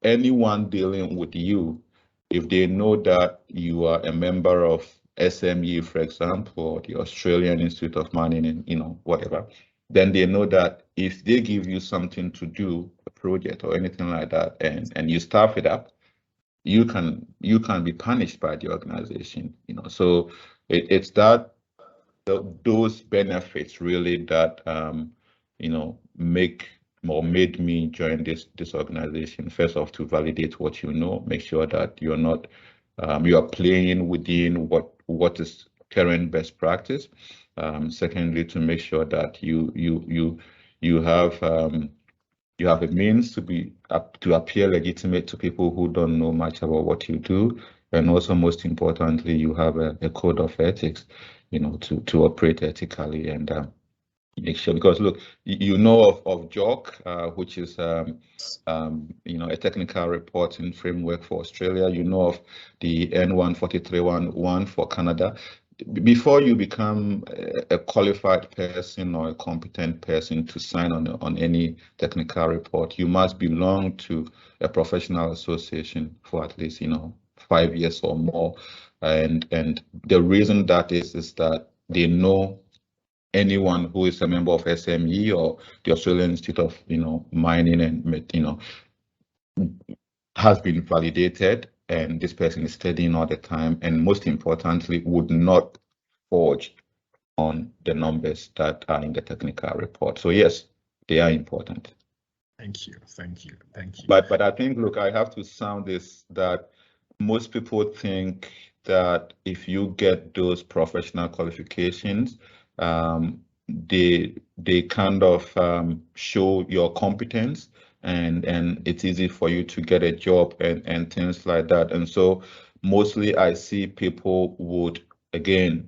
anyone dealing with you, if they know that you are a member of SME, for example, or the Australian Institute of Mining, and whatever, then they know that if they give you something to do, a project or anything like that, and you staff it up, you can be punished by the organization. So it's that those benefits really that make or made me join this organization. First off, to validate what you know, make sure that you're not you are playing within what is current best practice. Secondly, to make sure that you have a means to appear legitimate to people who don't know much about what you do, and also most importantly, you have a code of ethics, to operate ethically and make sure. Because look, you know of JOC, which is a technical reporting framework for Australia. You know of the N14311 for Canada. Before you become a qualified person or a competent person to sign on any technical report, you must belong to a professional association for at least 5 years or more. And the reason that is that they know anyone who is a member of SME or the Australian Institute of Mining and has been validated, and this person is studying all the time, and most importantly, would not forge on the numbers that are in the technical report. So yes, they are important. Thank you. But I think, look, I have to sound this, that most people think that if you get those professional qualifications, they kind of show your competence, and it's easy for you to get a job and things like that. And so mostly I see people would, again,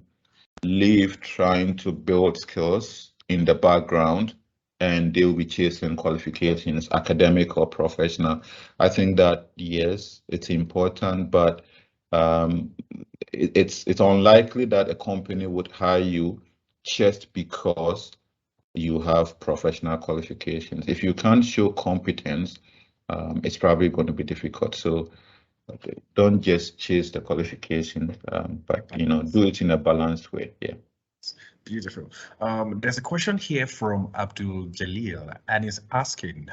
leave trying to build skills in the background, and they'll be chasing qualifications, academic or professional. I think that, yes, it's important, but it's unlikely that a company would hire you just because you have professional qualifications. If you can't show competence, it's probably going to be difficult. So don't just chase the qualification, but do it in a balanced way. Yeah. Beautiful. There's a question here from Abdul-Jalil, and he's asking,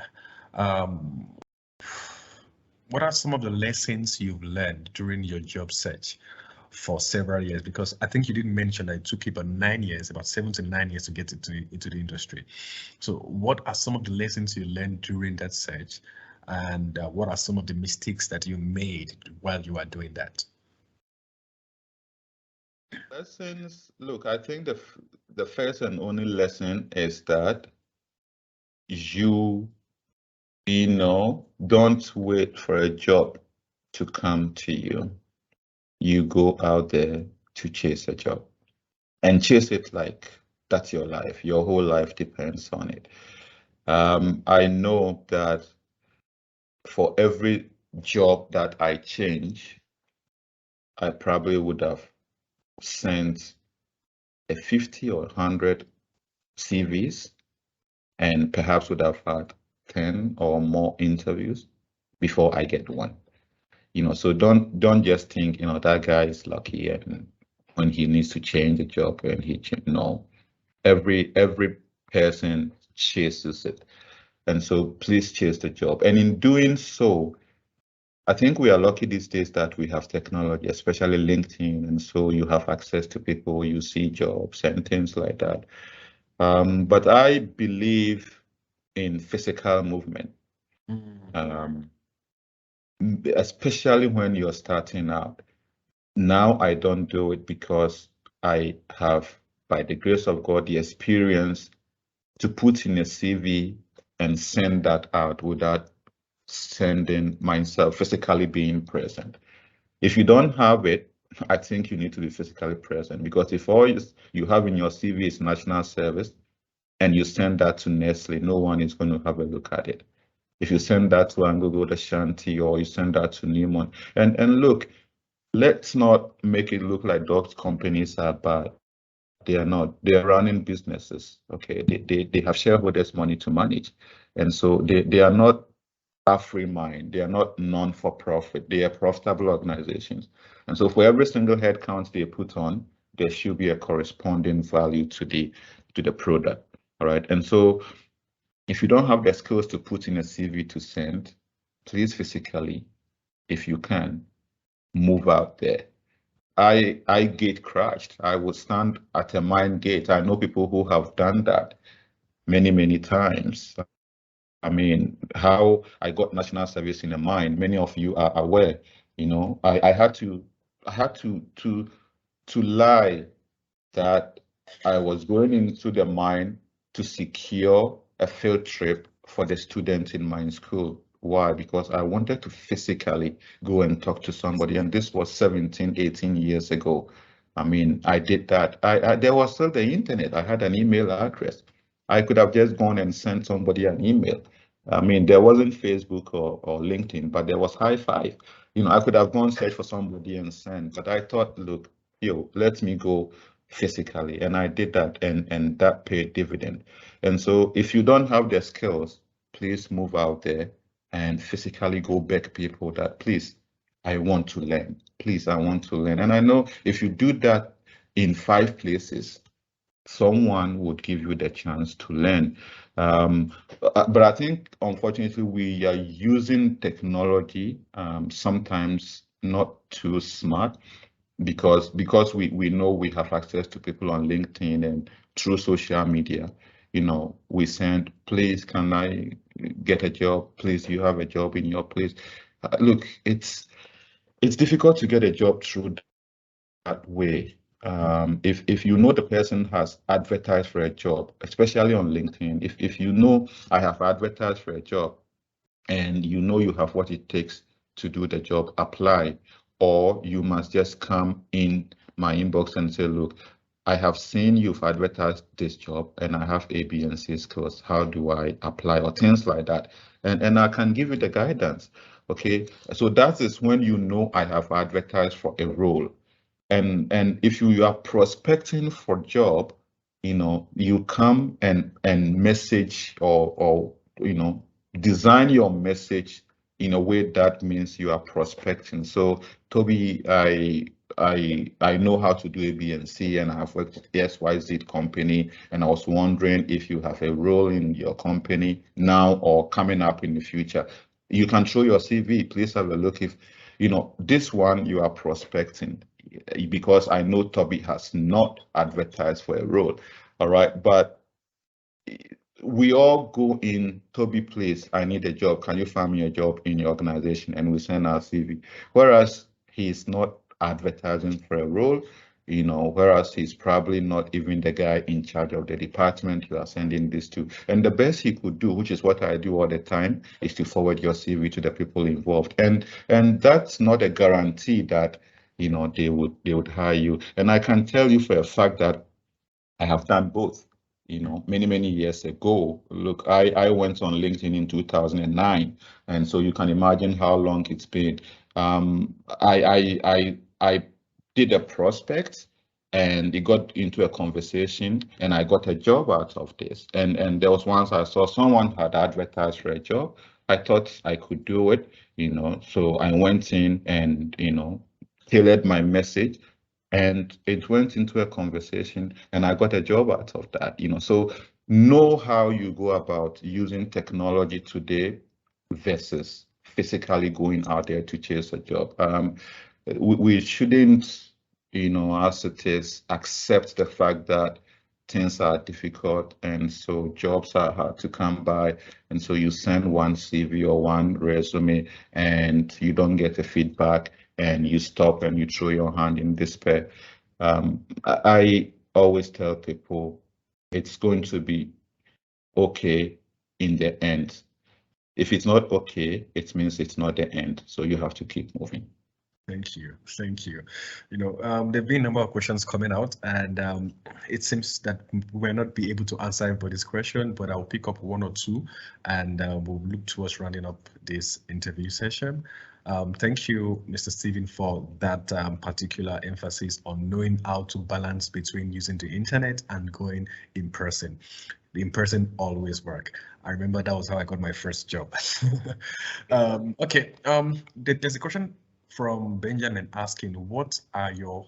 what are some of the lessons you've learned during your job search for several years? Because I think you didn't mention that it took you about 9 years, about 7 to 9 years to get into the industry. So what are some of the lessons you learned during that search, and what are some of the mistakes that you made while you are doing that? Lessons, look, I think the first and only lesson is that you don't wait for a job to come to you. You go out there to chase a job, and chase it like that's your life. Your whole life depends on it. I know that for every job that I change, I probably would have sent a 50 or 100 CVs, and perhaps would have had 10 or more interviews before I get one. So don't just think, that guy is lucky and when he needs to change a job and no. Every person chases it. And so please chase the job. And in doing so, I think we are lucky these days that we have technology, especially LinkedIn. And so you have access to people, you see jobs and things like that. But I believe in physical movement, especially when you're starting out. Now I don't do it because I have, by the grace of God, the experience to put in a CV and send that out without sending myself physically being present. If you don't have it, I think you need to be physically present, because if all you have in your CV is national service and you send that to Nestle, no one is going to have a look at it. If you send that to Angogo Ashanti, or you send that to Newman, and look, let's not make it look like those companies are bad. They are not. They are running businesses. Okay, they have shareholders' money to manage, and so they are not AfriMine. They are not non-for-profit. They are profitable organizations, and so for every single head count they put on, there should be a corresponding value to the product. All right, and so if you don't have the skills to put in a CV to send, please physically, if you can, move out there. I gate crashed. I would stand at a mine gate. I know people who have done that many times. I mean, how I got national service in a mine, many of you are aware. You know, I had to lie that I was going into the mine to secure a field trip for the students in my school. Why? Because I wanted to physically go and talk to somebody, and this was 17, 18 years ago. I mean, I did that. There was still the internet. I had an email address. I could have just gone and sent somebody an email. I mean, there wasn't Facebook or LinkedIn, but there was High Five. You know, I could have gone search for somebody and send, but I thought, look, let me go physically, and I did that, and that paid dividend. And so if you don't have the skills, please move out there and physically go beg people that, please, I want to learn. Please, I want to learn. And I know if you do that in 5 places, someone would give you the chance to learn. But I think, unfortunately, we are using technology sometimes not too smart, because we know we have access to people on LinkedIn and through social media. You know, we send, please, can I get a job? Please, you have a job in your place. Look, it's difficult to get a job through that way. If you know the person has advertised for a job, especially on LinkedIn, if you know I have advertised for a job and you know you have what it takes to do the job, apply. Or you must just come in my inbox and say, look, I have seen you've advertised this job and I have A, B, and C skills. How do I apply? Or things like that. And I can give you the guidance. Okay, so that is when you know I have advertised for a role. And if you are prospecting for job, you know, you come and message or you know, design your message in a way that means you are prospecting. So Tobi, I know how to do A, B, and C, and I have worked with XYZ company, and I was wondering if you have a role in your company now or coming up in the future. You can show your CV. Please have a look. If you know this one, you are prospecting, because I know Tobi has not advertised for a role. All right, but we all go in, Tobi, please, I need a job. Can you find me a job in your organization? And we send our CV. Whereas he's not advertising for a role, you know, whereas he's probably not even the guy in charge of the department you are sending this to. And the best he could do, which is what I do all the time, is to forward your CV to the people involved. And that's not a guarantee that, you know, they would hire you. And I can tell you for a fact that I have done both. You know, many years ago. Look, I went on LinkedIn in 2009, and so you can imagine how long it's been. I did a prospect, and it got into a conversation, and I got a job out of this. And there was once I saw someone had advertised for a job. I thought I could do it, you know. So I went in and, you know, tailored my message, and it went into a conversation, and I got a job out of that, you know. So know how you go about using technology today versus physically going out there to chase a job. We shouldn't, as it is, accept the fact that things are difficult and so jobs are hard to come by, and so you send one CV or one resume and you don't get a feedback and you stop and you throw your hand in despair. I always tell people it's going to be okay in the end. If it's not okay, it means it's not the end. So you have to keep moving. Thank you. Thank you. There've been a number of questions coming out, and it seems that we may not be able to answer everybody's question, but I'll pick up one or two, and we'll look towards rounding up this interview session. Thank you, Mr. Stephen, for that particular emphasis on knowing how to balance between using the internet and going in person. The in person always work. I remember that was how I got my first job. Okay, there's a question from Benjamin asking, what are your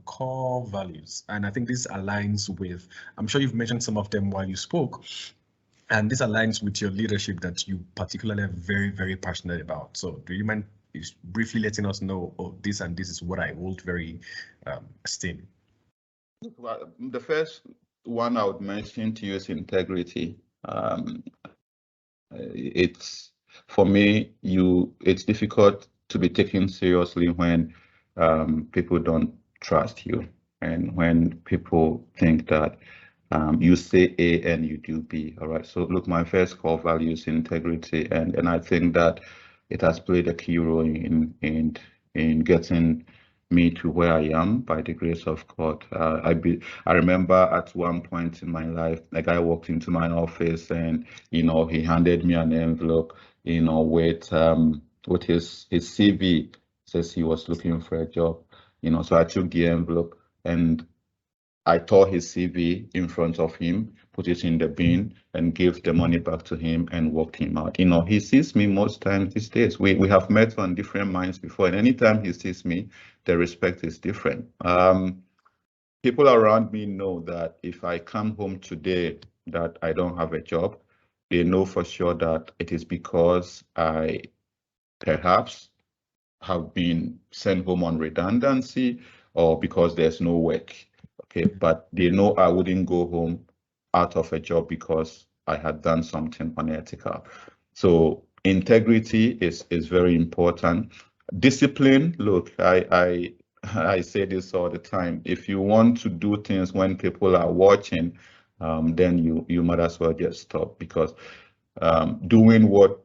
core values? And I think this aligns with, I'm sure you've mentioned some of them while you spoke, and this aligns with your leadership that you particularly are very, very passionate about. So do you mind briefly letting us know, oh, this and this is what I hold very esteem? Well, the first one I would mention to you is integrity. It's, for me, it's difficult to be taken seriously when people don't trust you, and when people think that you say A and you do B. All right. So look, my first core value is integrity, and I think that it has played a key role in getting me to where I am by the grace of God. I remember at one point in my life, a guy walked into my office and he handed me an envelope, with his CV. Says he was looking for a job, so I took the envelope and I tore his CV in front of him, put it in the bin, and gave the money back to him and walked him out. He sees me most times these days. We have met on different minds before, and anytime he sees me, the respect is different. People around me know that if I come home today that I don't have a job, they know for sure that it is because I perhaps have been sent home on redundancy or because there's no work. Okay, but they know I wouldn't go home out of a job because I had done something unethical. So integrity is very important. Discipline, look, I say this all the time. If you want to do things when people are watching, then you might as well just stop, because doing what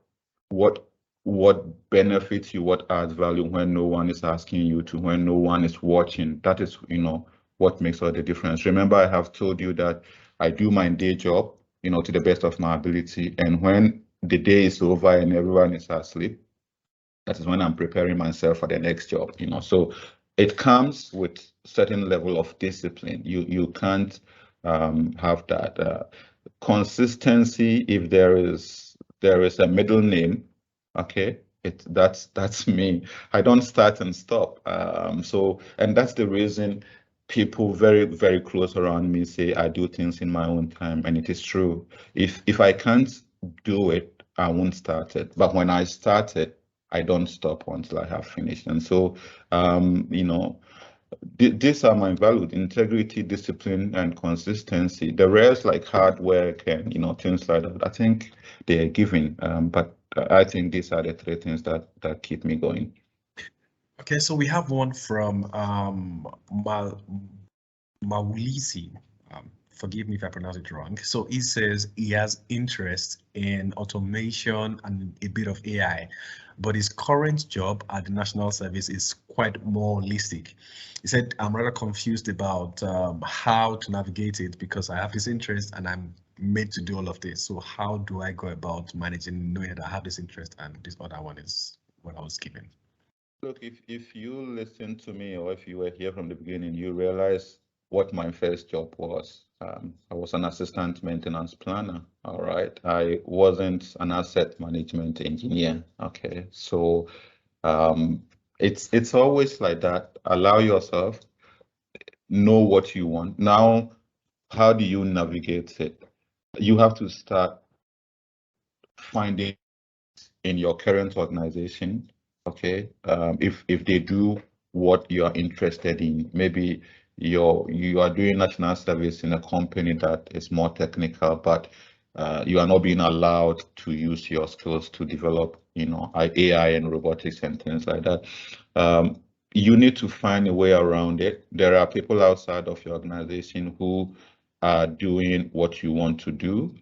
benefits you, what adds value when no one is asking you to, when no one is watching, that is what makes all the difference. Remember, I have told you that I do my day job to the best of my ability, and when the day is over and everyone is asleep, that is when I'm preparing myself for the next job. So it comes with certain level of discipline. You can't have that consistency. If there is a middle name, okay, that's me. I don't start and stop. And that's the reason people very, very close around me say I do things in my own time, and it is true. If I can't do it, I won't start it. But when I start it, I don't stop until I have finished. And so, these are my values: integrity, discipline, and consistency. The rest, like hard work and things like that, I think they are given. But I think these are the three things that keep me going. Okay, so we have one from Mawulisi. Forgive me if I pronounce it wrong. So he says he has interest in automation and a bit of AI, but his current job at the National Service is quite more holistic. He said, I'm rather confused about how to navigate it because I have this interest and I'm made to do all of this. So how do I go about managing, knowing that I have this interest and this other one is what I was given? Look, if you listen to me, or if you were here from the beginning, you realize what my first job was. I was an assistant maintenance planner. All right. I wasn't an asset management engineer. Okay. So it's always like that. Allow yourself, know what you want. Now, how do you navigate it? you have to start finding in your current organization, okay, if they do what you are interested in. Maybe you are doing national service in a company that is more technical, but you are not being allowed to use your skills to develop, AI and robotics and things like that. You need to find a way around it. There are people outside of your organization who are doing what you want to do.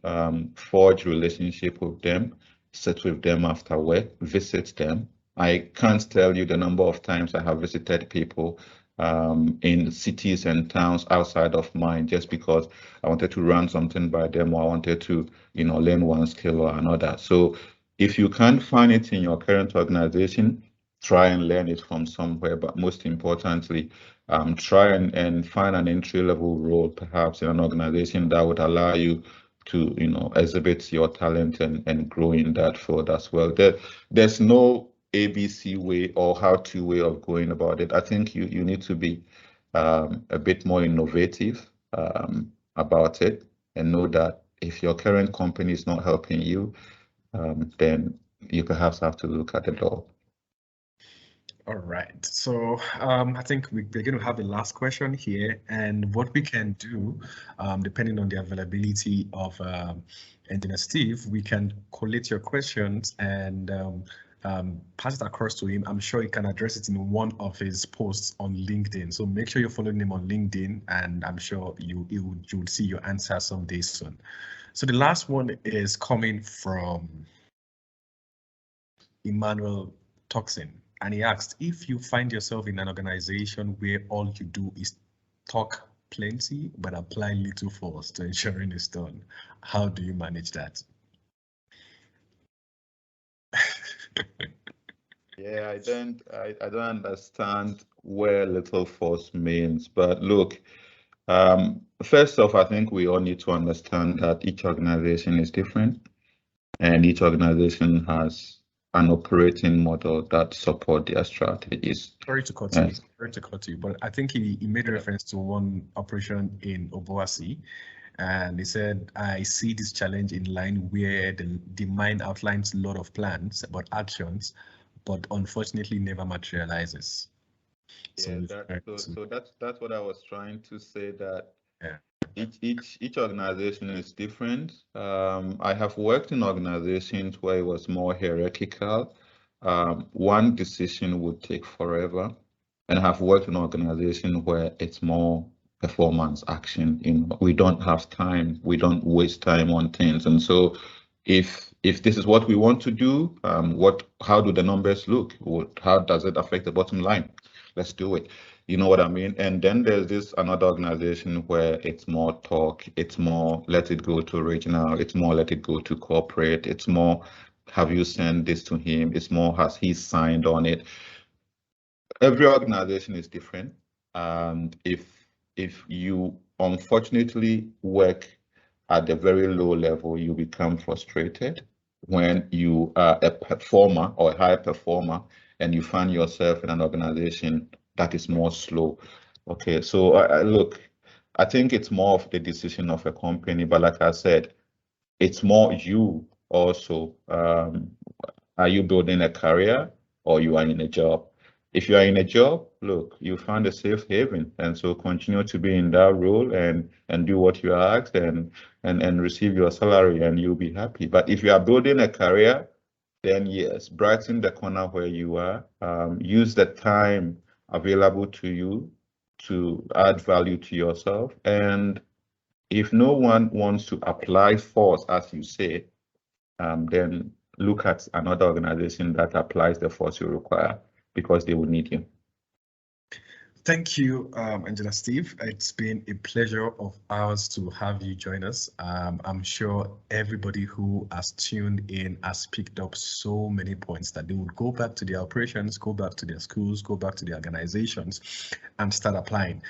Forge relationship with them, sit with them after work, visit them. I can't tell you the number of times I have visited people in cities and towns outside of mine just because I wanted to run something by them, or I wanted to, learn one skill or another. So if you can't find it in your current organization, try and learn it from somewhere. But most importantly, try and find an entry-level role, perhaps in an organization that would allow you to, exhibit your talent and grow in that field as well. There's no ABC way or how-to way of going about it. I think you need to be a bit more innovative about it, and know that if your current company is not helping you, then you perhaps have to look at the door. All right. So I think we're going to have the last question here, and what we can do, depending on the availability of Engineer Steve, we can collate your questions and pass it across to him. I'm sure he can address it in one of his posts on LinkedIn. So make sure you're following him on LinkedIn, and I'm sure you'll see your answer someday soon. So the last one is coming from Emmanuel Toxin. And he asked, if you find yourself in an organization where all you do is talk plenty but apply little force to ensuring it's done, how do you manage that? Yeah, I don't understand where little force means, but look, first off, I think we all need to understand that each organization is different, and each organization has an operating model that support their strategies. Sorry to cut you, but I think he made reference to one operation in Obuasi, and he said, I see this challenge in line where the mine outlines a lot of plans about actions, but unfortunately never materializes. Yeah, so that's what I was trying to say, that each organization is different. I have worked in organizations where it was more hierarchical. One decision would take forever, and I have worked in an organization where it's more performance action. We don't have time, we don't waste time on things, and so if this is what we want to do, how do the numbers look? How does it affect the bottom line? Let's do it. You know what I mean? And then there's another organization where it's more talk, it's more let it go to regional, it's more let it go to corporate, it's more have you sent this to him, it's more has he signed on it. Every organization is different. And if you unfortunately work at the very low level, you become frustrated. When you are a performer or a high performer and you find yourself in an organization that is more slow. Okay, so look, I think it's more of the decision of a company, but like I said, it's more you also. Are you building a career or you are in a job? If you are in a job, look, you found a safe haven, and so continue to be in that role and do what you are asked and receive your salary, and you'll be happy. But if you are building a career, then yes, brighten the corner where you are. Use the time available to you to add value to yourself. And if no one wants to apply force, as you say, then look at another organization that applies the force you require, because they will need you. Thank you, Engineer Steve. It's been a pleasure of ours to have you join us. I'm sure everybody who has tuned in has picked up so many points that they would go back to their operations, go back to their schools, go back to their organizations and start applying.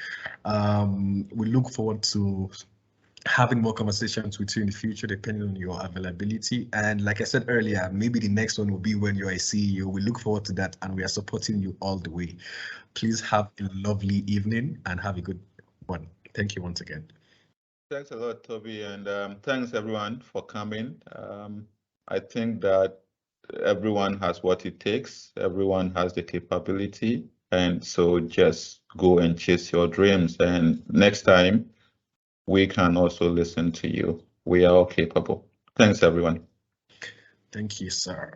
We look forward to having more conversations with you in the future, depending on your availability. And like I said earlier, maybe the next one will be when you're a CEO. We look forward to that, and we are supporting you all the way. Please have a lovely evening and have a good one. Thank you once again. Thanks a lot, Toby, and thanks everyone for coming. I think that everyone has what it takes. Everyone has the capability, and so just go and chase your dreams. And next time, we can also listen to you. We are all capable. Thanks, everyone. Thank you, sir.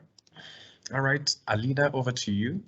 All right, Alida, over to you.